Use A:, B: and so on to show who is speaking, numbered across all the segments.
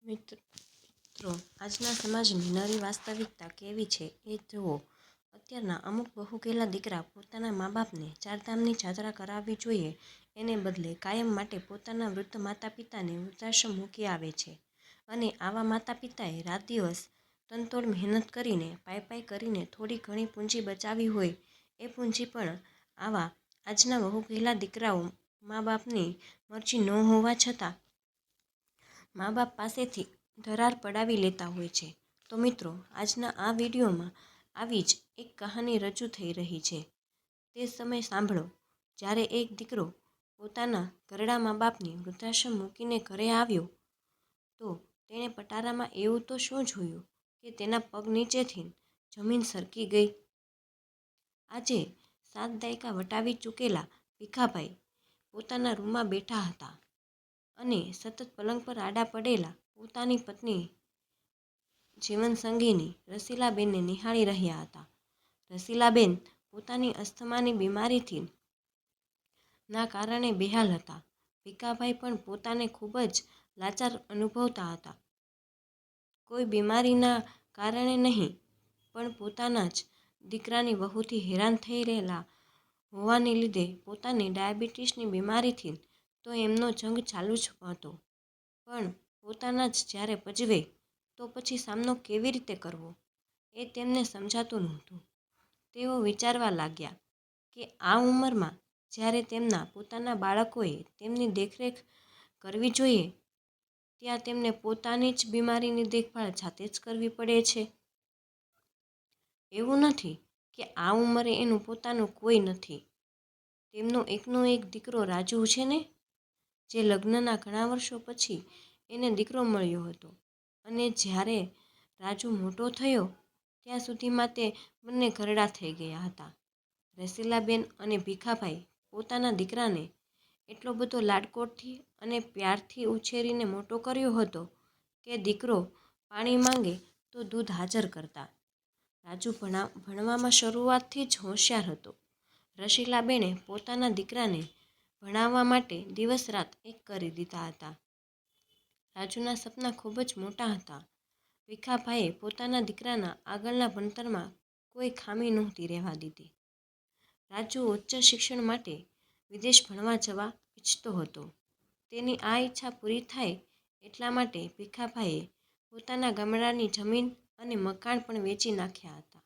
A: મિત્રો, આજના સમાજની નરી વાસ્તવિકતા કેવી છે એ જુઓ. અત્યારના અમુક વહુકેલા દીકરા પોતાના મા બાપને ચારધામની યાત્રા કરાવવી જોઈએ એને બદલે કાયમ માટે પોતાના વૃદ્ધ માતા પિતાને વૃદ્ધાશ્રમ મૂકી આવે છે. અને આવા માતા પિતાએ રાત દિવસ તનતોડ મહેનત કરીને પાઈ કરીને થોડી ઘણી પૂંજી બચાવી હોય એ પૂંજી પણ આવા આજના વહુકેલા દીકરાઓ મા બાપની મરજી ન હોવા છતાં મા બાપ પાસેથી ધરાર પડાવી લેતા હોય છે. તો મિત્રો, આજના આ વિડીયોમાં આવી જ એક કહાની રજૂ થઈ રહી છે. તે સમય સાંભળો જ્યારે એક દીકરો પોતાના ઘરડા મા બાપને વૃદ્ધાશ્રમ મૂકીને ઘરે આવ્યો તો તેણે પટારામાં એવું તો શું જોયું કે તેના પગ નીચેથી જમીન સરકી ગઈ. આજે 7 દાયકા વટાવી ચૂકેલા ભીખાભાઈ પોતાના રૂમમાં બેઠા હતા અને સતત પલંગ પર આડા પડેલા પોતાની પત્ની જીવનસંગીની રસીલાબેનને નિહાળી રહ્યા હતા. રસીલાબેન પોતાની અસ્થમાની બીમારીથી ના કારણે બેહાલ હતા. ભીખાભાઈ પણ પોતાને ખૂબ જ લાચાર અનુભવતા હતા. કોઈ બીમારીના કારણે નહીં, પણ પોતાના જ દીકરાની વહુથી હેરાન થઈ રહેલા હોવાને લીધે પોતાની ડાયાબિટીસની બીમારીથી તો એમનો જંગ ચાલુ જ હતો, પણ પોતાના જ જ્યારે પજવે તો પછી સામનો કેવી રીતે કરવો એ તેમને સમજાતું નહોતું. તેઓ વિચારવા લાગ્યા કે આ ઉંમરમાં જ્યારે તેમના પોતાના બાળકોએ તેમની દેખરેખ કરવી જોઈએ ત્યાં તેમને પોતાની જ બીમારીની દેખભાળ જાતે જ કરવી પડે છે. એવું નથી કે આ ઉંમરે એનું પોતાનું કોઈ નથી. તેમનો એકનો એક દીકરો રાજુ છે ને, જે લગ્નના ઘણા વર્ષો પછી એને દીકરો મળ્યો હતો. અને જ્યારે રાજુ મોટો થયો ત્યાં સુધીમાં તે બંને ઘરડા થઈ ગયા હતા. રસીલાબેન અને ભીખાભાઈ પોતાના દીકરાને એટલો બધો લાડકોડથી અને પ્યારથી ઉછેરીને મોટો કર્યો હતો કે દીકરો પાણી માંગે તો દૂધ હાજર કરતા. રાજુ ભણવામાં શરૂઆતથી જ હોશિયાર હતો. રસીલાબેને પોતાના દીકરાને ભણાવવા માટે દિવસ રાત એક કરી દીધા હતા. રાજુના સપના ખૂબ જ મોટા હતા. ભીખાભાઈએ પોતાના દીકરાના આગળના ભણતરમાં કોઈ ખામી નહોતી રહેવા દીધી. રાજુ ઉચ્ચ શિક્ષણ માટે વિદેશ ભણવા જવા ઈચ્છતો હતો. તેની આ ઈચ્છા પૂરી થાય એટલા માટે ભીખાભાઈએ પોતાના ગામડાની જમીન અને મકાન પણ વેચી નાખ્યા હતા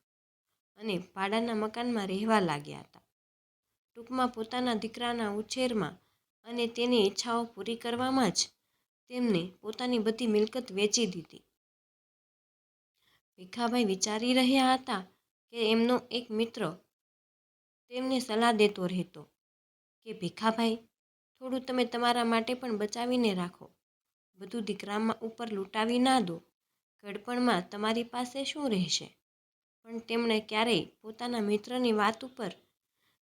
A: અને ભાડાના મકાનમાં રહેવા લાગ્યા હતા. ટૂંકમાં પોતાના દીકરાના ઉછેરમાં અને તેની ઈચ્છાઓ પૂરી કરવામાં જ તેમને પોતાની બધી મિલકત વેચી દીધી. ભીખાભાઈ વિચારી રહ્યા હતા કે એમનો એક મિત્ર તેમને સલાહ દેતો રહેતો કે ભીખાભાઈ, થોડું તમે તમારા માટે પણ બચાવીને રાખો. બધું દીકરામાં ઉપર લૂંટાવી ના દો. ઘડપણમાં તમારી પાસે શું રહેશે? પણ તેમણે ક્યારેય પોતાના મિત્રની વાત ઉપર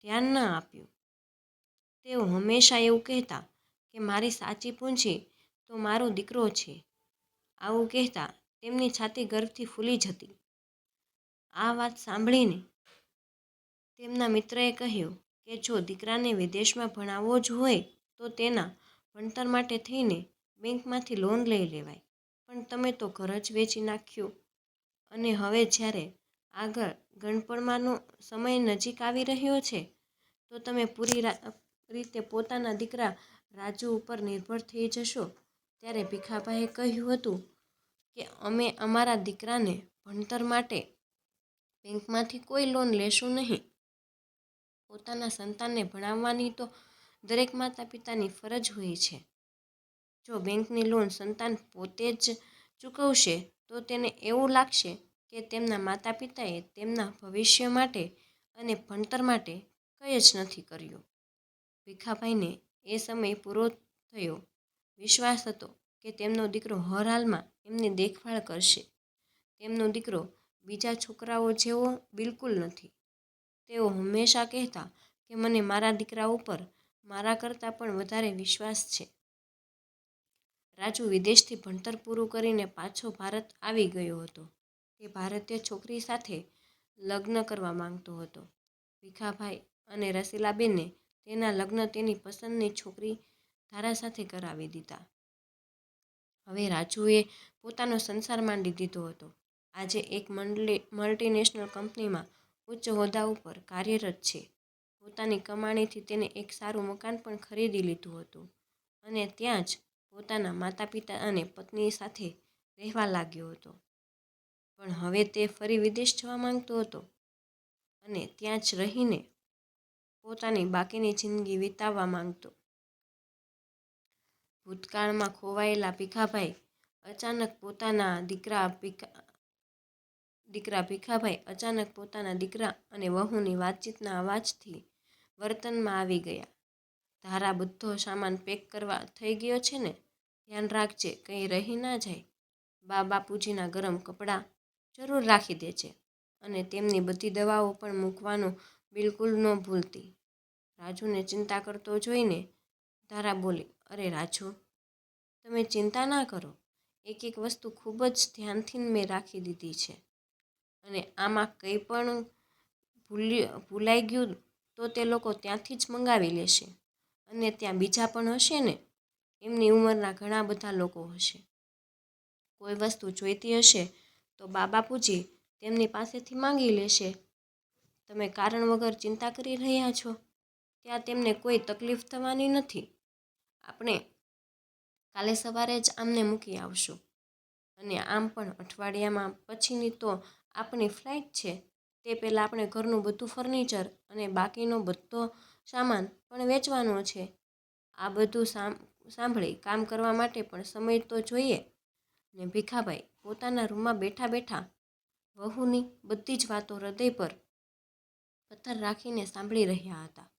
A: ધ્યાન ન આપ્યું. તેઓ હંમેશા એવું કહેતા કે મારી સાચી પૂંજી તો મારો દીકરો છે. આવું કહેતા તેમની છાતી ગર્વથી ફૂલી જતી. આ વાત સાંભળીને તેમના મિત્રએ કહ્યું કે જો દીકરાને વિદેશમાં ભણાવવો જ હોય તો તેના ભણતર માટે થઈને બેંકમાંથી લોન લઈ લેવાય. પણ તમે તો ઘર જ વેચી નાખ્યું અને હવે જ્યારે આગળ ગણપણમાંનો સમય નજીક આવી રહ્યો છે તો તમે પૂરી રીતે પોતાના દીકરા રાજુ ઉપર નિર્ભર થઈ જશો. ત્યારે ભીખાભાઈએ કહ્યું હતું કે અમે અમારા દીકરાને ભણતર માટે બેંકમાંથી કોઈ લોન લેશું નહીં. પોતાના સંતાનને ભણાવવાની તો દરેક માતા પિતાની ફરજ હોય છે. જો બેંકની લોન સંતાન પોતે જ ચૂકવશે તો તેને એવું લાગશે કે તેમના માતા પિતાએ તેમના ભવિષ્ય માટે અને ભણતર માટે કંઈ જ નથી કર્યું. ભીખાભાઈને એ સમય પૂરો થયો વિશ્વાસ હતો કે તેમનો દીકરો હર હાલમાં એમની દેખભાળ કરશે. તેમનો દીકરો બીજા છોકરાઓ જેવો બિલકુલ નથી. તેઓ હંમેશા કહેતા કે મને મારા દીકરા ઉપર મારા કરતાં પણ વધારે વિશ્વાસ છે. રાજુ વિદેશથી ભણતર પૂરું કરીને પાછો ભારત આવી ગયો હતો. તે ભારતીય છોકરી સાથે લગ્ન કરવા માંગતો હતો. ભીખાભાઈ અને રસીલાબેને તેના લગ્ન તેની પસંદની છોકરી ધારા સાથે કરાવી દીધા. હવે રાજુએ પોતાનો સંસાર માંડી દીધો હતો. આજે એક મલ્ટીનેશનલ કંપનીમાં ઉચ્ચ હોદ્દા ઉપર કાર્યરત છે. પોતાની કમાણીથી તેને એક સારું મકાન પણ ખરીદી લીધું હતું અને ત્યાં જ પોતાના માતા પિતા અને પત્ની સાથે રહેવા લાગ્યો હતો. પણ હવે તે ફરી વિદેશ જવા માંગતો હતો અને ત્યાં જ રહીને પોતાની બાકીની જિંદગી વિતાવવા માંગતો. ભૂતકાળમાં ખોવાયેલા ભીખાભાઈ અચાનક પોતાના દીકરા અને વહુની વાતચીતના અવાજથી વર્તનમાં આવી ગયા. ધારા, બધો સામાન પેક કરવા થઈ ગયો છે ને? ધ્યાન રાખજે, કંઈ રહી ના જાય. બાપુજીના ગરમ કપડાં જરૂર રાખી દેજે અને તેમની બધી દવાઓ પણ મૂકવાનું બિલકુલ ન ભૂલતી. રાજુને ચિંતા કરતો જોઈને ધારા બોલી, અરે રાજુ, તમે ચિંતા ના કરો. એક એક વસ્તુ ખૂબ જ ધ્યાનથી મેં રાખી દીધી છે અને આમાં કંઈ પણ ભૂલાઈ ગયું તો તે લોકો ત્યાંથી જ મંગાવી લેશે અને ત્યાં બીજા પણ હશે ને, એમની ઉંમરના ઘણા બધા લોકો હશે. કોઈ વસ્તુ જોઈતી હશે તો બાપુજી તેમની પાસેથી માંગી લેશે. તમે કારણ વગર ચિંતા કરી રહ્યા છો. ત્યાં તેમને કોઈ તકલીફ થવાની નથી. આપણે કાલે સવારે જ આમને મૂકી આવશું અને આમ પણ અઠવાડિયામાં પછીની તો આપણી ફ્લાઇટ છે. તે પહેલાં આપણે ઘરનું બધું ફર્નિચર અને બાકીનો બધો સામાન પણ વેચવાનો છે. આ બધું સાંભળી કામ કરવા માટે પણ સમય તો જોઈએ ને. ભીખાભાઈ પોતાના રૂમમાં બેઠા બેઠા વહુની બધી જ વાતો હૃદય પર પથ્થર રાખીને સાંભળી રહ્યા હતા.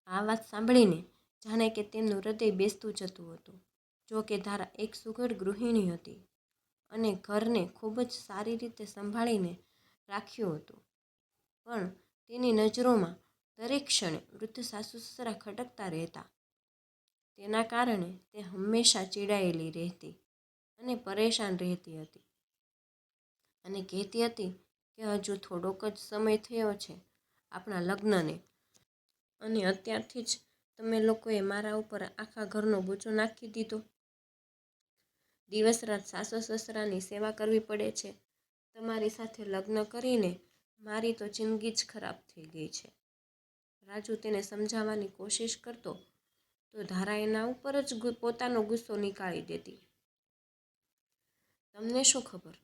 A: આ વાત સાંભળીને જાણે કે તેમનું હૃદય બેસતું જતું હતું. જો કે ધારા એક સુઘડ ગૃહિણી હતી અને ઘરને ખૂબ જ સારી રીતે સંભાળીને રાખ્યું હતું. પણ તેની નજરોમાં દરેક ક્ષણે વૃદ્ધ સાસુ સસરા ખટકતા રહેતા. તેના કારણે તે હંમેશા ચીડાયેલી રહેતી અને પરેશાન રહેતી હતી અને કહેતી હતી કે હજુ થોડોક જ સમય થયો છે આપણા લગ્નને અને અત્યારથી જ તમે લોકોએ મારા ઉપર આખા ઘરનો બોજો નાખી દીધો. દિવસ રાત સાસુ સસરાની સેવા કરવી પડે છે. તમારી સાથે લગ્ન કરીને મારી તો જિંદગી જ ખરાબ થઈ ગઈ છે. રાજુ તેને સમજાવવાની કોશિશ કરતો તો ધારા એના ઉપર જ પોતાનો ગુસ્સો નીકાળી દેતી. તમને શું ખબર,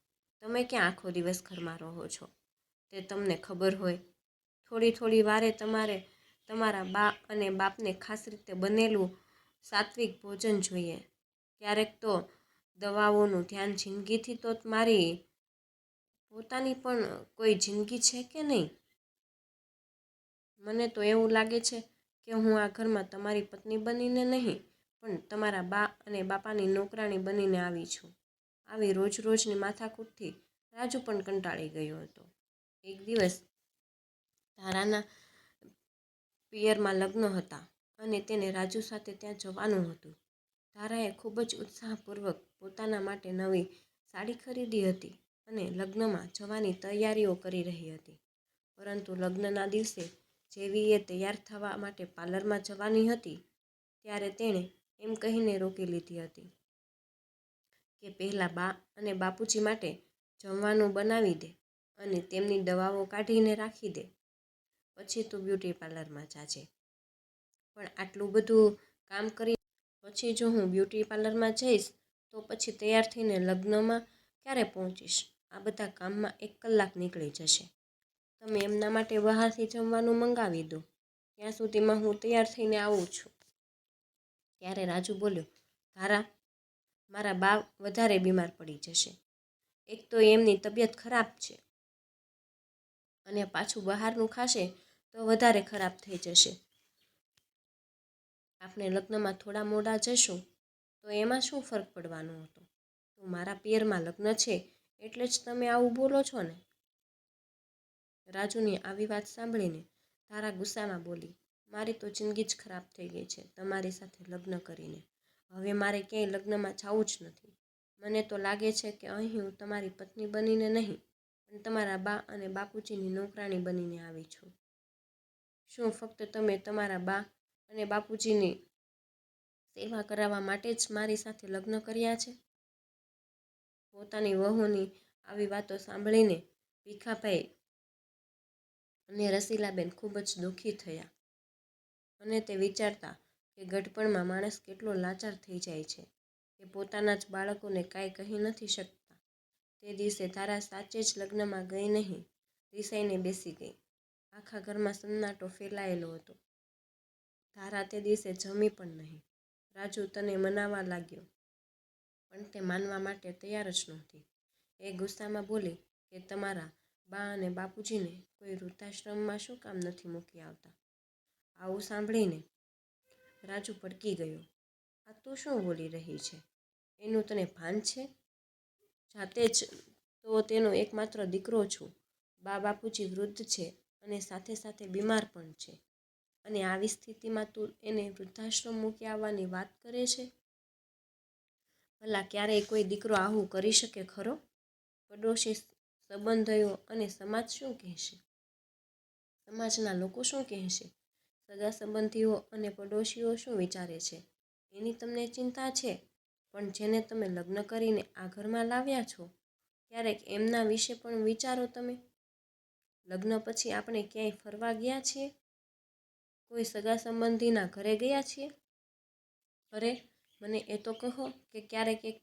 A: તમે ક્યાં આખો દિવસ ઘરમાં રહો છો તે તમને ખબર હોય. થોડી વારે તમારે તમારા બા અને બાપને ખાસ રીતે બનેલું સાત્વિક ભોજન જોઈએ. ક્યારેક તો દવાઓનું ધ્યાન. જિંદગીથી તો મારી પોતાની પણ કોઈ જિંદગી છે કે નહીં? મને તો એવું લાગે છે કે હું આ ઘરમાં તમારી પત્ની બનીને નહીં પણ તમારા બા અને બાપાની નોકરાણી બનીને આવી છું. આવી રોજની માથાકૂટથી રાજુ પણ કંટાળી ગયો હતો. એક દિવસ ધારાના પિયરમાં લગ્ન હતા અને તેને રાજુ સાથે ત્યાં જવાનું હતું. ધારાએ ખૂબ જ ઉત્સાહપૂર્વક પોતાના માટે નવી સાડી ખરીદી હતી અને લગ્નમાં જવાની તૈયારીઓ કરી રહી હતી. પરંતુ લગ્નના દિવસે જેવી એ તૈયાર થવા માટે પાર્લરમાં જવાની હતી ત્યારે તેણે એમ કહીને રોકી લીધી હતી કે પહેલાં બા અને બાપુજી માટે જમવાનું બનાવી દે અને તેમની દવાઓ કાઢીને રાખી દે, પછી તું બ્યુટી પાર્લરમાં જાજે. પણ આટલું બધું કામ કરી પછી જો હું બ્યુટી પાર્લરમાં જઈશ તો પછી તૈયાર થઈને લગ્નમાં ક્યારે પહોંચીશ? આ બધા કામમાં 1 કલાક નીકળી જશે. તમે એમના માટે બહારથી જમવાનું મંગાવી દો, ત્યાં સુધીમાં હું તૈયાર થઈને આવું છું. ત્યારે રાજુ બોલ્યો, ધારા, મારા બા વધારે બીમાર પડી જશે. એક તો એમની તબિયત ખરાબ છે અને પાછું બહારનું ખાશે તો વધારે ખરાબ થઈ જશે. આપણે લગ્નમાં થોડા મોડા જશું તો એમાં શું ફરક પડવાનો હતો? તો મારા પિયરમાં લગ્ન છે એટલે જ તમે આવું બોલો છો ને? રાજુની આવી વાત સાંભળીને ધારા ગુસ્સામાં બોલી, મારી તો જિંદગી જ ખરાબ થઈ ગઈ છે તમારી સાથે લગ્ન કરીને. હવે મારે ક્યાંય લગ્નમાં જવું જ નથી. મને તો લાગે છે કે અહીં હું તમારી પત્ની બનીને નહીં પણ તમારા બા અને બાપુજીની નોકરાણી બનીને આવી છું. શું ફક્ત તમે તમારા બા અને બાપુજીની સેવા કરાવવા માટે જ મારી સાથે લગ્ન કર્યા છે? પોતાની વહુની આવી વાતો સાંભળીને ભીખાભાઈ અને રસીલાબેન ખૂબ જ દુઃખી થયા અને તે વિચારતા કે ગઢપણમાં માણસ કેટલો લાચાર થઈ જાય છે કે પોતાના જ બાળકોને કાંઈ કહી નથી શકતા. તે દિવસે ધારા સાચે જ લગ્નમાં ગઈ નહીં, રિસાઈને બેસી ગઈ. આખા ઘરમાં સન્નાટો ફેલાયેલો હતો. ધારા તે દિવસે જમી પણ નહીં. રાજુ તને મનાવવા લાગ્યો, પણ તે માનવા માટે તૈયાર જ નહોતી. એ ગુસ્સામાં બોલી કે તમારા બા અને બાપુજીને કોઈ વૃદ્ધાશ્રમમાં શું કામ નથી મૂકી આવતા? આવું સાંભળીને રાજુ ભડકી ગયો. આ તું શું બોલી રહી છે? એનું તને ભાન છે? જાતે જ તો તેનો એકમાત્ર દીકરો છું. બા બાપુજી વૃદ્ધ છે અને સાથે સાથે બીમાર પણ છે, અને આવી સ્થિતિમાં તું એને વૃદ્ધાશ્રમ મૂકી આવવાની વાત કરે છે? ભલા ક્યારેય કોઈ દીકરો આવું કરી શકે ખરો? પડોશી, સંબંધીઓ અને સમાજ શું કહેશે? સમાજના લોકો શું કહેશે? સગા સંબંધીઓ અને પડોશીઓ શું વિચારે છે એની તમને ચિંતા છે, પણ જેને તમે લગ્ન કરીને આ ઘરમાં લાવ્યા છો, ક્યારેક એમના વિશે પણ વિચારો તમે. લગ્ન પછી આપણે ક્યાંય ફરવા ગયા છીએ? કોઈ સગા સંબંધીના ઘરે ગયા છીએ? અરે મને એ તો કહો કે ક્યારેક એક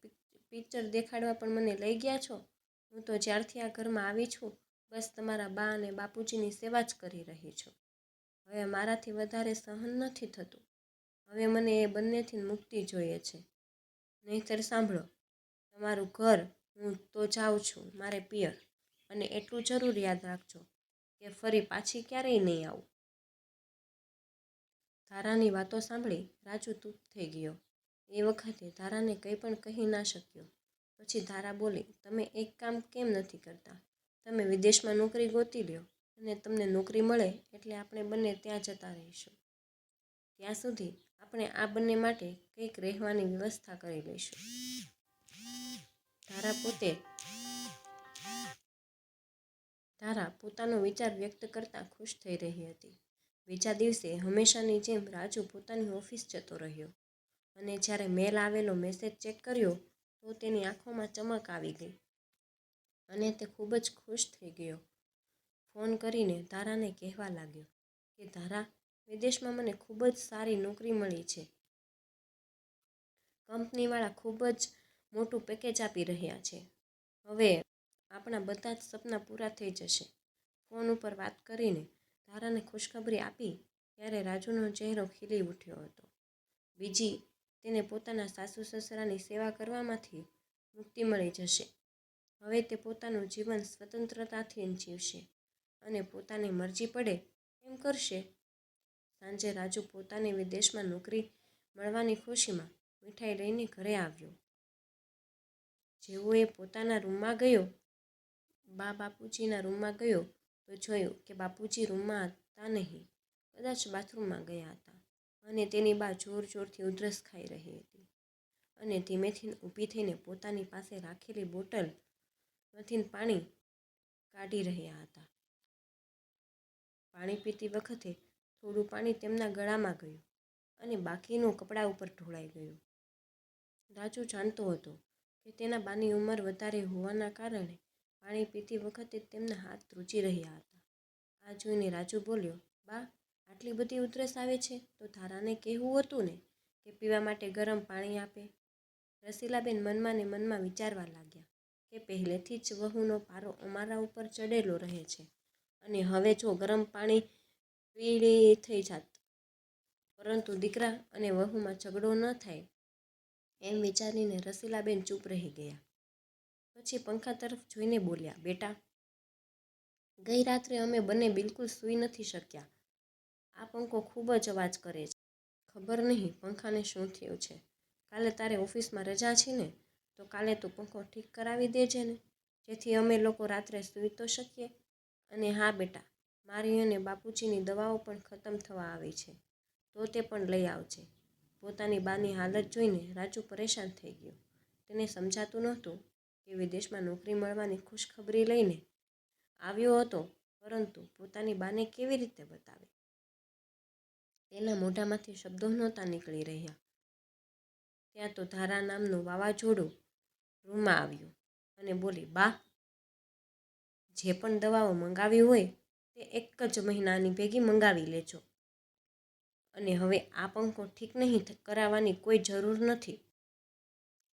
A: પિક્ચર દેખાડવા પણ મને લઈ ગયા છો? હું તો જ્યારથી આ ઘરમાં આવી છું બસ તમારા બા અને બાપુજીની સેવા જ કરી રહી છું. હવે મારાથી વધારે સહન નથી થતું. હવે મને એ બંનેથી મુક્તિ જોઈએ છે. નહીંતર સાંભળો, તમારું ઘર હું તો જાઉં છું મારે પિયર, અને એટલું જરૂર યાદ રાખજો કે ફરી પાછી ક્યારેય નહીં આવું. ધારાની વાતો સાંભળી રાજુ ચૂપ થઈ ગયો. એ વખતે ધારાને કંઈ પણ કહી ના શક્યો. પછી ધારા બોલી, તમે એક કામ કેમ નથી કરતા? તમે વિદેશમાં નોકરી ગોતી લ્યો, અને તમને નોકરી મળે એટલે આપણે બંને ત્યાં જતા રહીશું. ત્યાં સુધી આપણે આ બંને માટે કંઈક રહેવાની વ્યવસ્થા કરી લઈશું. ધારા પોતાનો વિચાર વ્યક્ત કરતાં ખુશ થઈ રહી હતી. બીજા દિવસે હંમેશાની જેમ રાજુ પોતાની ઓફિસ જતો રહ્યો, અને જ્યારે મેલ આવેલો મેસેજ ચેક કર્યો તો તેની આંખોમાં ચમક આવી ગઈ અને તે ખૂબ જ ખુશ થઈ ગયો. ફોન કરીને ધારાને કહેવા લાગ્યો કે ધારા, વિદેશમાં મને ખૂબ જ સારી નોકરી મળી છે. કંપનીવાળા ખૂબ જ મોટું પેકેજ આપી રહ્યા છે. હવે આપણા બધા જ સપના પૂરા થઈ જશે. ફોન ઉપર વાત કરીને ધારાને ખુશખબરી આપી ત્યારે રાજુનો ચહેરો ખીલી ઉઠ્યો હતો. બીજી, તેને પોતાના સાસુ સસરાની સેવા કરવામાંથી મુક્તિ મળી જશે. હવે તે પોતાનું જીવન સ્વતંત્રતાથી જીવશે અને પોતાની મરજી પડે એમ કરશે. સાંજે રાજુ પોતાને વિદેશમાં નોકરી મળવાની ખુશીમાં મીઠાઈ લઈને ઘરે આવ્યો. જેવો એ પોતાના રૂમમાં ગયો, બા બાપુજીના રૂમમાં ગયો, તો જોયું કે બાપુજી રૂમમાં હતા નહીં, કદાચ બાથરૂમમાં ગયા હતા, અને તેની બા જોર જોરથી ઉધરસ ખાઈ રહી હતી અને ધીમેથી ઊભી થઈને પોતાની પાસે રાખેલી બોટલમાંથી પાણી કાઢી રહ્યા હતા. પાણી પીતી વખતે થોડું પાણી તેમના ગળામાં ગયું અને બાકીનું કપડા ઉપર ઢોળાઈ ગયું. રાજુ જાણતો હતો કે તેના બાની ઉંમર વધારે હોવાના કારણે પાણી પીતી વખતે તેમના હાથ ધ્રુજી રહ્યા હતા. આ જોઈને રાજુ બોલ્યો, બા, આટલી બધી ઉધરસ આવે છે તો ધારાને કહેવું હતું ને કે પીવા માટે ગરમ પાણી આપે. રસીલાબેન મનમાં ને મનમાં વિચારવા લાગ્યા કે પહેલેથી જ વહુનો પારો અમારા ઉપર ચડેલો રહે છે, અને હવે જો ગરમ પાણી પીળી થઈ જાત, પરંતુ દીકરા અને વહુમાં ઝઘડો ન થાય એમ વિચારીને રસીલાબેન ચૂપ રહી ગયા. પછી પંખા તરફ જોઈને બોલ્યા, બેટા, ગઈ રાત્રે અમે બંને બિલકુલ સૂઈ નથી શક્યા. આ પંખો ખૂબ જ અવાજ કરે છે. ખબર નહીં પંખાને શું થયું છે. કાલે તારે ઓફિસમાં રજા છે ને, તો કાલે તું પંખો ઠીક કરાવી દેજે ને, જેથી અમે લોકો રાત્રે સૂઈ તો શકીએ. અને હા બેટા, મારી અને બાપુજીની દવાઓ પણ ખતમ થવા આવી છે, તો તે પણ લઈ આવજે. પોતાની બાની હાલત જોઈને રાજુ પરેશાન થઈ ગયો. તેને સમજાતું નહોતું કે વિદેશમાં નોકરી મળવાની ખુશખબરી લઈને આવ્યો હતો, પરંતુ પોતાની બાને કેવી રીતે બતાવે. તેના મોઢામાંથી શબ્દો નહોતા નીકળી રહ્યા. ત્યાં તો ધારા નામનું વાવાઝોડું રૂમમાં આવ્યું અને બોલી, બા, જે પણ દવાઓ મંગાવી હોય તે એક જ મહિનાની ભેગી મંગાવી લેજો, અને હવે આ પંખો ઠીક નહીં કરાવવાની કોઈ જરૂર નથી.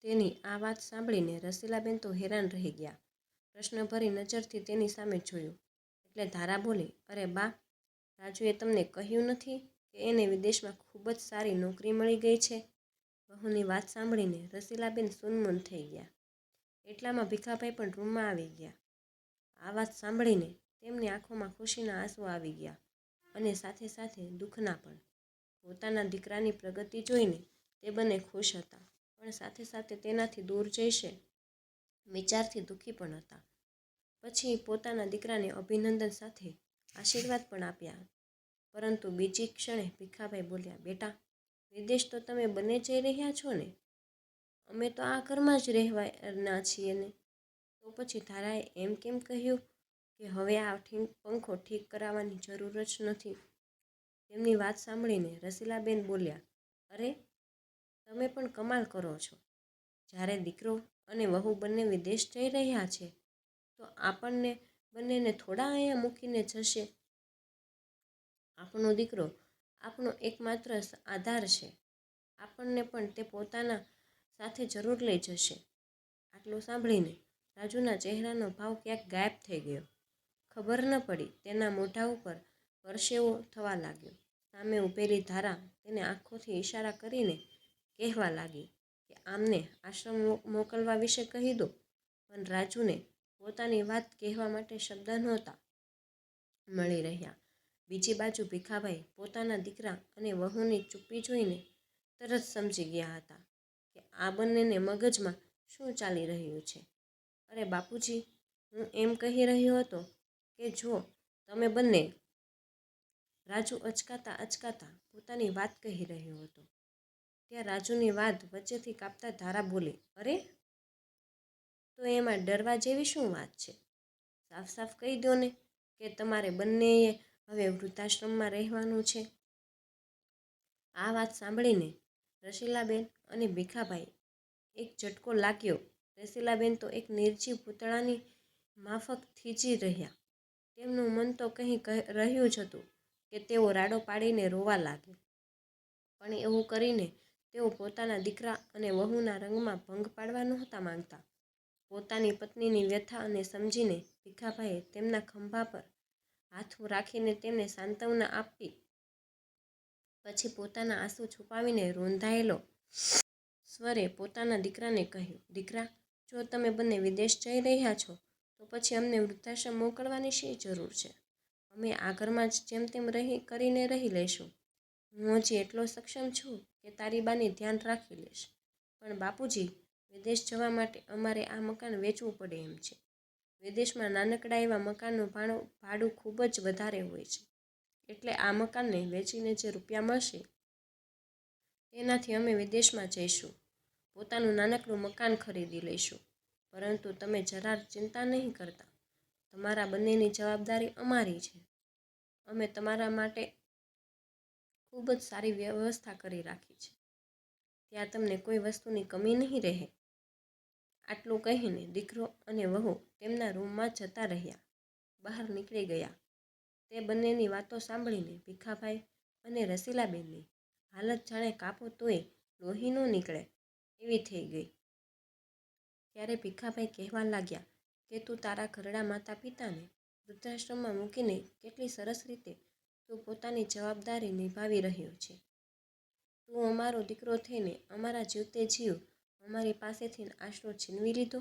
A: તેની આ વાત સાંભળીને રસીલાબેન તો હેરાન રહી ગયા. પ્રશ્નભરી નજરથી તેની સામે જોયું એટલે ધારા બોલી, અરે બા, રાજુએ તમને કહ્યું નથી કે એને વિદેશમાં ખૂબ જ સારી નોકરી મળી ગઈ છે? વહુની વાત સાંભળીને રસીલાબેન સૂનમૂન થઈ ગયા. એટલામાં ભીખાભાઈ પણ રૂમમાં આવી ગયા. આ વાત સાંભળીને તેમની આંખોમાં ખુશીના આંસુ આવી ગયા અને સાથે સાથે દુઃખના પણ. પોતાના દીકરાની પ્રગતિ જોઈને તે બંને ખુશ હતા, પણ સાથે સાથે તેનાથી દૂર જશે વિચારથી દુઃખી પણ હતા. પછી પોતાના દીકરાને અભિનંદન સાથે આશીર્વાદ પણ આપ્યા. પરંતુ બીજી ક્ષણે ભીખાભાઈ બોલ્યા, બેટા, વિદેશ તો તમે બંને જઈ રહ્યા છો ને? અમે તો આ ઘરમાં જ રહેવાના છીએ ને? તો પછી ધારાએ એમ કેમ કહ્યું કે હવે આ પંખો ઠીક કરાવવાની જરૂર જ નથી? તેમની વાત સાંભળીને રસીલાબેન બોલ્યા, અરે, તમે પણ કમાલ કરો છો. જ્યારે દીકરો અને વહુ બંને વિદેશ જઈ રહ્યા છે તો આપણને બંનેને થોડા અહીંયા મૂકીને જશે? આપણો દીકરો આપણો એકમાત્ર આધાર છે. આપણને પણ તે પોતાના સાથે જરૂર લઈ જશે. આટલું સાંભળીને રાજુના ચહેરાનો ભાવ ક્યાંક ગાયબ થઈ ગયો. ખબર ન પડી તેના મોઢા ઉપર પરસેવો થવા લાગ્યો. સામે ઊભેલી ધારા તેને આંખોથી ઈશારા કરીને કહેવા લાગી કે આમને આશ્રમ મોકલવા વિશે કહી દો, પણ રાજુને પોતાની વાત કહેવા માટે શબ્દ નહોતા મળી રહ્યા. બીજી બાજુ ભીખાભાઈ પોતાના દીકરા અને વહુની ચૂપ્પી જોઈને તરત સમજી ગયા હતા કે આ બંનેને મગજમાં શું ચાલી રહ્યું છે. અરે બાપુજી, હું એમ કહી રહ્યો હતો કે જો તમે બંને. રાજુ અચકાતા પોતાની વાત કહી રહ્યો હતો ત્યાં રાજુની વાત વચ્ચેથી કાપતા ધારા બોલી, અરે, તો એમાં ડરવા જેવી શું વાત છે? સાફ સાફ કહી દો ને કે તમારે બંનેએ હવે વૃદ્ધાશ્રમમાં રહેવાનું છે. આ વાત સાંભળીને રસીલાબેન અને ભીખાભાઈ એક ઝટકો લાગ્યો. રસીલાબેન તો એક નિર્જીવ પૂતળાની માફક થીજી રહ્યા. તેમનું મન તો કંઈ રહ્યું જ હતું કે તેઓ રાડો પાડીને રોવા લાગે, પણ એવું કરીને તેઓ પોતાના દીકરા અને વહુના રંગમાં ભંગ પાડવા નહોતા માંગતા. પોતાની પત્નીની વ્યથાને સમજીને ભીખાભાઈએ તેમના ખભા પર હાથ રાખીને તેમને સાંત્વના આપી. પછી પોતાના આંસુ છુપાવીને રોંધાયેલો સ્વરે પોતાના દીકરાને કહ્યું, દીકરા, જો તમે બંને વિદેશ જઈ રહ્યા છો તો પછી અમને વૃદ્ધાશ્રમ મોકલવાની શી જરૂર છે? અમે આ ઘરમાં જ જેમ તેમ કરીને રહી લઈશું. હું હજી એટલો સક્ષમ છું કે તારી બાની ધ્યાન રાખી લઈશ. પણ બાપુજી, વિદેશ જવા માટે અમારે આ મકાન વેચવું પડે એમ છે. વિદેશમાં નાનકડા એવા મકાનનું ભાડું ખૂબ જ વધારે હોય છે. એટલે આ મકાનને વેચીને જે રૂપિયા મળશે તેનાથી અમે વિદેશમાં જઈશું, પોતાનું નાનકડું મકાન ખરીદી લઈશું. પરંતુ તમે જરા ચિંતા નહીં કરતા. તમારા બંનેની જવાબદારી અમારી છે. અમે તમારા માટે ખૂબ જ સારી વ્યવસ્થા કરી રાખી છે. ત્યાં તમને કોઈ વસ્તુની કમી નહીં રહે. આટલું કહીને દીકરો અને વહુ તેમના રૂમમાં જતા રહ્યા, બહાર નીકળી ગયા. તે બંનેની વાતો સાંભળીને ભીખાભાઈ અને રસીલાબેનની હાલત જાણે કાપો તોય લોહી ન નીકળે એવી થઈ ગઈ. ત્યારે ભીખાભાઈ કહેવા લાગ્યા કે તું તારા ઘરડા માતા પિતાને વૃદ્ધાશ્રમમાં મૂકીને કેટલી સરસ રીતે તું પોતાની જવાબદારી નિભાવી રહ્યો છે. તું અમારો દીકરો થઈને અમારા જીવતે જીવ અમારી પાસેથી આશરો છીનવી લીધો.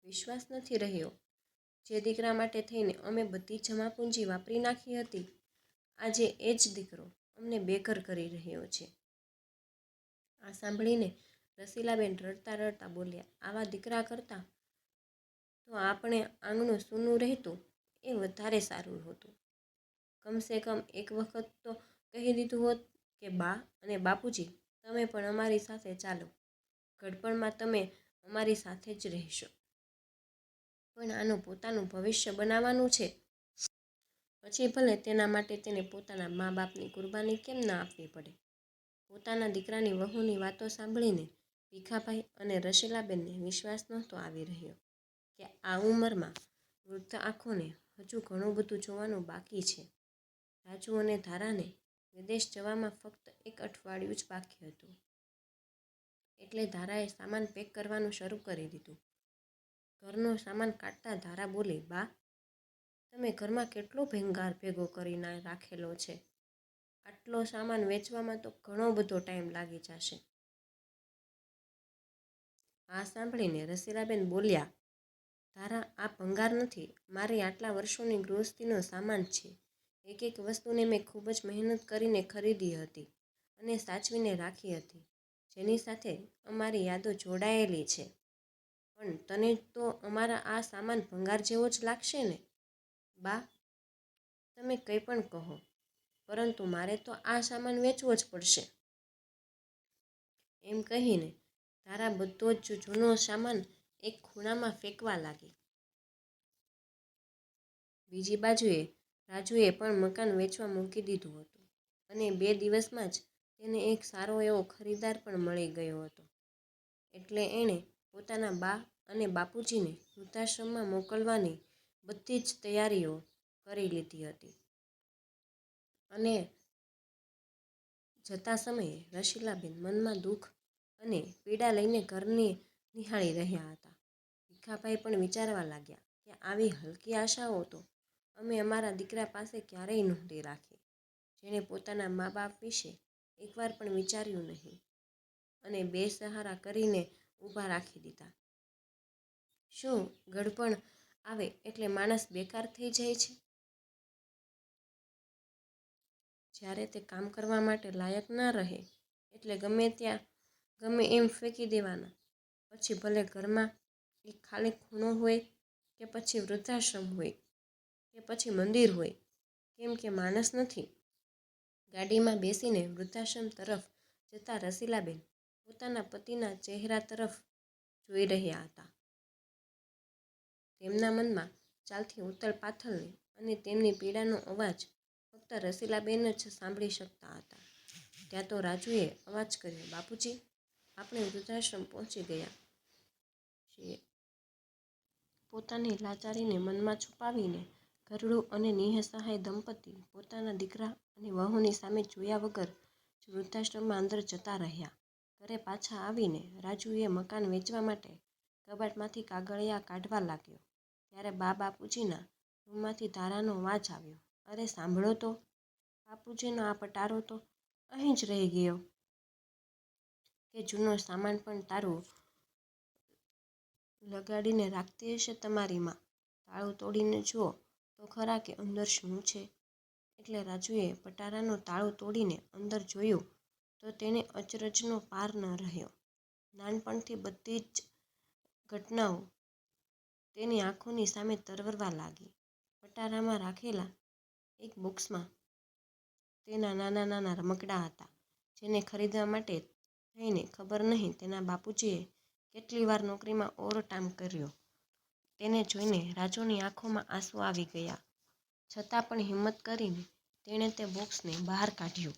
A: વિશ્વાસ નથી રહ્યો. જે દીકરા માટે થઈને અમે બધી જમાપૂંજી વાપરી નાખી હતી, આજે એ જ દીકરો અમને બેઘર કરી રહ્યો છે. આ સાંભળીને રસીલાબેન રડતા રડતા બોલ્યા, આવા દીકરા કરતાં તો આપણે આંગણું સૂનું રહેતું એ વધારે સારું હતું. કમસે કમ એક વખત તો કહી દીધું હોત કે બા અને બાપુજી, તમે પણ અમારી સાથે ચાલો. ઘડપણમાં તમે અમારી સાથે જ રહેશો. પણ આનું પોતાનું ભવિષ્ય બનાવવાનું છે. પછી ભલે તેના માટે તેને પોતાના મા બાપની કુરબાની કેમ ના આપવી પડે. પોતાના દીકરાની વહુની વાતો સાંભળીને ભીખાભાઈ અને રસીલાબેનને વિશ્વાસ નહોતો આવી રહ્યો કે આ ઉંમરમાં વૃદ્ધ આંખોને હજુ ઘણું બધું જોવાનું બાકી છે. રાજુ અને ધારાને વિદેશ જવામાં ફક્ત 1 અઠવાડિયું જ બાકી હતું. એટલે ધારાએ સામાન પેક કરવાનું શરૂ કરી દીધું. ઘરનો સામાન કાઢતા ધારા બોલી, બા, તમે ઘરમાં કેટલો ભંગાર ભેગો કરીને રાખેલો છે. આટલો સામાન વેચવામાં તો ઘણો બધો ટાઈમ લાગી જશે. આ સાંભળીને રસીલાબેન બોલ્યા, ધારા, આ ભંગાર નથી, મારી આટલા વર્ષોની ગૃહસ્થીનો સામાન છે. એક એક વસ્તુને મેં ખૂબ જ મહેનત કરીને ખરીદી હતી અને સાચવીને રાખી હતી, જેની સાથે અમારી યાદો જોડાયેલી છે. પણ તને તો અમારા આ સામાન ભંગાર જેવો જ લાગશે ને? બા, તમે કંઈ પણ કહો, પરંતુ મારે તો આ સામાન વેચવો જ પડશે. એમ કહીને ધારા બધો જ જૂનો સામાન એક ખૂણામાં ફેંકવા લાગી. બીજી બાજુએ રાજુએ પણ મકાન વેચવા મૂકી દીધું હતું અને 2 દિવસમાં જ તેને એક સારો એવો ખરીદાર પણ મળી ગયો હતો. એટલે એણે પોતાના બા અને બાપુજીને વૃદ્ધાશ્રમમાં મોકલવાની બધી જ તૈયારીઓ કરી લીધી હતી. અને જતા સમયે રસીલાબેન મનમાં દુઃખ અને પીડા લઈને ઘરને નિહાળી રહ્યા હતા. ભીખાભાઈ પણ વિચારવા લાગ્યા કે આવી હલકી આશાઓ તો અમે અમારા દીકરા પાસે ક્યારેય નહોતી રાખી, જેણે પોતાના મા બાપ વિશે એકવાર પણ વિચાર્યું નહીં અને બેસહારા કરીને ઊભા રાખી દીધા. શું ગડપણ આવે એટલે માણસ બેકાર થઈ જાય છે? જ્યારે તે કામ કરવા માટે લાયક ન રહે એટલે ગમે ત્યાં ગમે એમ ફેંકી દેવાના. પછી ભલે ઘરમાં એક ખાલી ખૂણો હોય કે પછી વૃદ્ધાશ્રમ હોય કે પછી મંદિર હોય, કેમ કે માણસ નથી. ગાડીમાં બેસીને વૃદ્ધાશ્રમ તરફ જતા રસીલાબેન પોતાના પતિના ચહેરા તરફ જોઈ રહ્યા હતા. તેમના મનમાં ચાલતી ઉથલ-પાથલને અને તેમની પીડાનો અવાજ ફક્ત રસીલાબેન જ સાંભળી શકતા હતા. ત્યાં તો રાજુએ અવાજ કર્યો, બાપુજી, આપણે વૃદ્ધાશ્રમ પહોંચી ગયા છીએ. પોતાની લાચારીને મનમાં છુપાવીને ઘરડું અને નિઃસહાય દંપતી પોતાના દીકરા અને વહુની સામે જોયા વગર જ વૃદ્ધાશ્રમમાં અંદર જતા રહ્યા. ઘરે પાછા આવીને રાજુએ મકાન વેચવા માટે કબાટમાંથી કાગળિયા કાઢવા લાગ્યો ત્યારે બાપુજીના રૂમમાંથી ધારાનો અવાજ આવ્યો, અરે સાંભળો તો, બાપુજીનો આ પટારો તો અહીં જ રહી ગયો. કે જૂનો સામાન પણ તારું લગાડીને રાખતી હશે તમારી માં. તાળું તોડીને જુઓ તો ખરા કે અંદર શું છે. એટલે રાજુએ પટારાનું તાળું તોડીને અંદર જોયું તો તેને અચરજનો પાર ન રહ્યો. નાનપણથી બધી જ ઘટનાઓ તેની આંખોની સામે તરવરવા લાગી. પટારામાં રાખેલા એક બોક્સમાં તેના નાના નાના રમકડાં હતા, જેને ખરીદવા માટે થઈને ખબર નહીં તેના બાપુજીએ કેટલી વાર નોકરીમાં ઓવરટાઈમ કર્યો. તેને જોઈને રાજુની આંખોમાં આંસુ આવી ગયા. છતાં પણ હિંમત કરીને તેણે તે બોક્સને બહાર કાઢ્યું.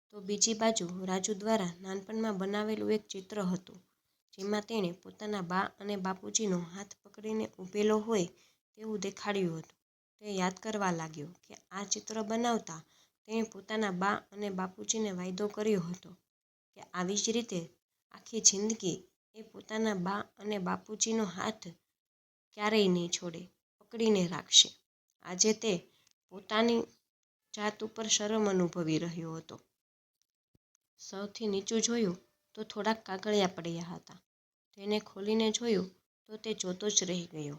A: તો બીજી બાજુ રાજુ દ્વારા નાનપણમાં બનાવેલું એક ચિત્ર હતું, જેમાં તેણે પોતાના બા અને બાપુજીનો હાથ પકડીને ઊભેલો હોય તેવું દેખાડ્યું હતું. તે યાદ કરવા લાગ્યો કે આ ચિત્ર બનાવતા તેણે પોતાના બા અને બાપુજીને વાયદો કર્યો હતો કે આવી જ રીતે આખી જિંદગી એ પોતાના બા અને બાપુજીનો હાથ ક્યારેય નહીં છોડે, પકડીને રાખશે. આજે તે પોતાની જાત ઉપર શરમ અનુભવી રહ્યો હતો. સૌથી નીચું જોયું તો થોડાક કાગળિયા પડ્યા હતા. તેને ખોલીને જોયું તો તે જોતો જ રહી ગયો.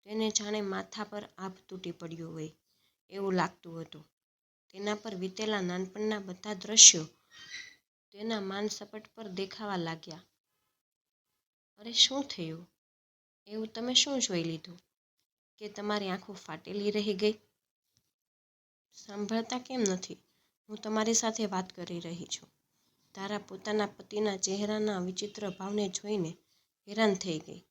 A: તેને જાણે માથા પર આભ તૂટી પડ્યું હોય એવું લાગતું હતું. તેના પર વીતેલા નાનપણના બધા દ્રશ્યો તેના માનસપટ પર દેખાવા લાગ્યા. અરે શું થયું? એવું તમે શું જોઈ લીધું કે તમારી આંખો ફાટેલી રહી ગઈ? સાંભળતા કેમ નથી? હું તમારી સાથે વાત કરી રહી છું. ધારા પોતાના પતિના ચહેરાના વિચિત્ર ભાવને જોઈને હેરાન થઈ ગઈ.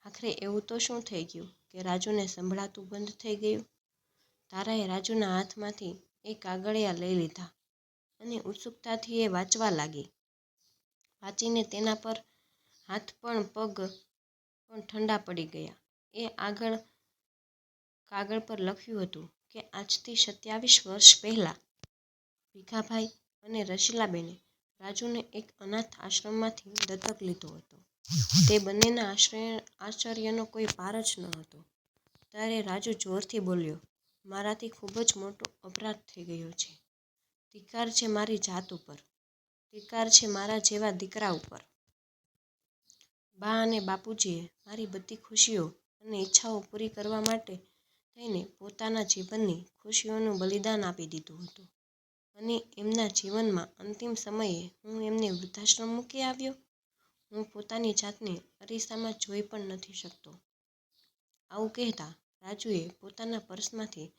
A: આખરે એવું તો શું થઈ ગયું કે રાજુને સંભળાતું બંધ થઈ ગયું? ધારાએ રાજુના હાથમાંથી એ કાગળિયા લઈ લીધા અને ઉત્સુકતાથી એ વાંચવા લાગી. વાંચીને તેના પર હાથ પણ પગ પણ ઠંડા પડી ગયા. એ આગળ કાગળ પર લખ્યું હતું કે આજથી 27 વર્ષ પહેલાં ભીખાભાઈ અને રસીલાબેને રાજુને એક અનાથ આશ્રમમાંથી દત્તક લીધો હતો. તે બંનેના આશ્ચર્યનો કોઈ પાર જ ન હતો. ત્યારે રાજુ જોરથી બોલ્યો, મારાથી ખૂબ જ મોટો અપરાધ થઈ ગયો છે. ધિક્કાર છે મારી જાત ઉપર. ધિક્કાર છે મારા જેવા દીકરા ઉપર. બા અને બાપુજીએ મારી બધી ખુશીઓ અને ઈચ્છાઓ પૂરી કરવા માટે થઈને પોતાના જીવનની ખુશીઓનું બલિદાન આપી દીધું હતું. અને એમના જીવનમાં અંતિમ સમયે હું એમને વૃદ્ધાશ્રમ મૂકી આવ્યો. હું પોતાની જાતને અરીસામાં જોઈ પણ નથી શકતો. આવું કહેતા રાજુએ પોતાના પર્સમાંથી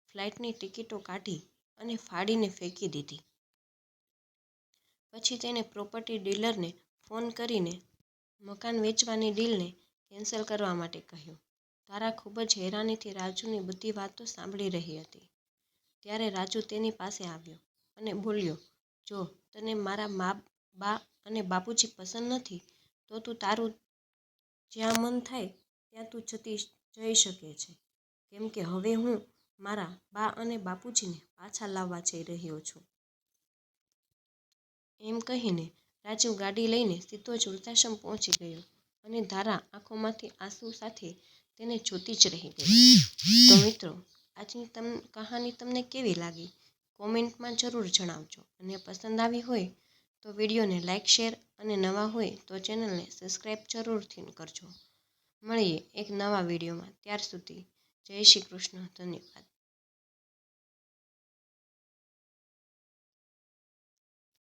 A: ફ્લાઇટની ટિકિટો કાઢી અને ફાડીને ફેંકી દીધી. પછી તેણે પ્રોપર્ટી ડીલરને ફોન કરીને મકાન વેચવાની ડીલને કેન્સલ કરવા માટે કહ્યું. તારા ખૂબ જ હેરાનીથી રાજુની બધી વાતો સાંભળી રહી હતી. ત્યારે રાજુ તેની પાસે આવ્યો અને બોલ્યો, જો તને મારા બા અને બાપુજી પસંદ નથી તો તું તારું જ્યાં મન થાય ત્યાં તું જઈ શકે છે. કેમ કે હવે હું મારા બા અને બાપુજીને પાછા લાવવા જઈ રહ્યો છું. એમ કહીને રાજુ ગાડી લઈને સીધો જ વૃદ્ધાશ્રમ પહોંચી ગયો અને ધારા આંખોમાંથી આંસુ સાથે તેને જોતી જ રહી ગઈ. તો મિત્રો, આજની કહાની તમને કેવી લાગી? કોમેન્ટમાં જરૂર જણાવજો. અને પસંદ આવી હોય તો વિડીયોને લાઇક, શેર અને નવા હોય તો ચેનલને સબસ્ક્રાઈબ જરૂરથી કરજો. મળીએ એક નવા વિડીયોમાં. ત્યાર સુધી જય શ્રી કૃષ્ણ. ધન્યવાદ.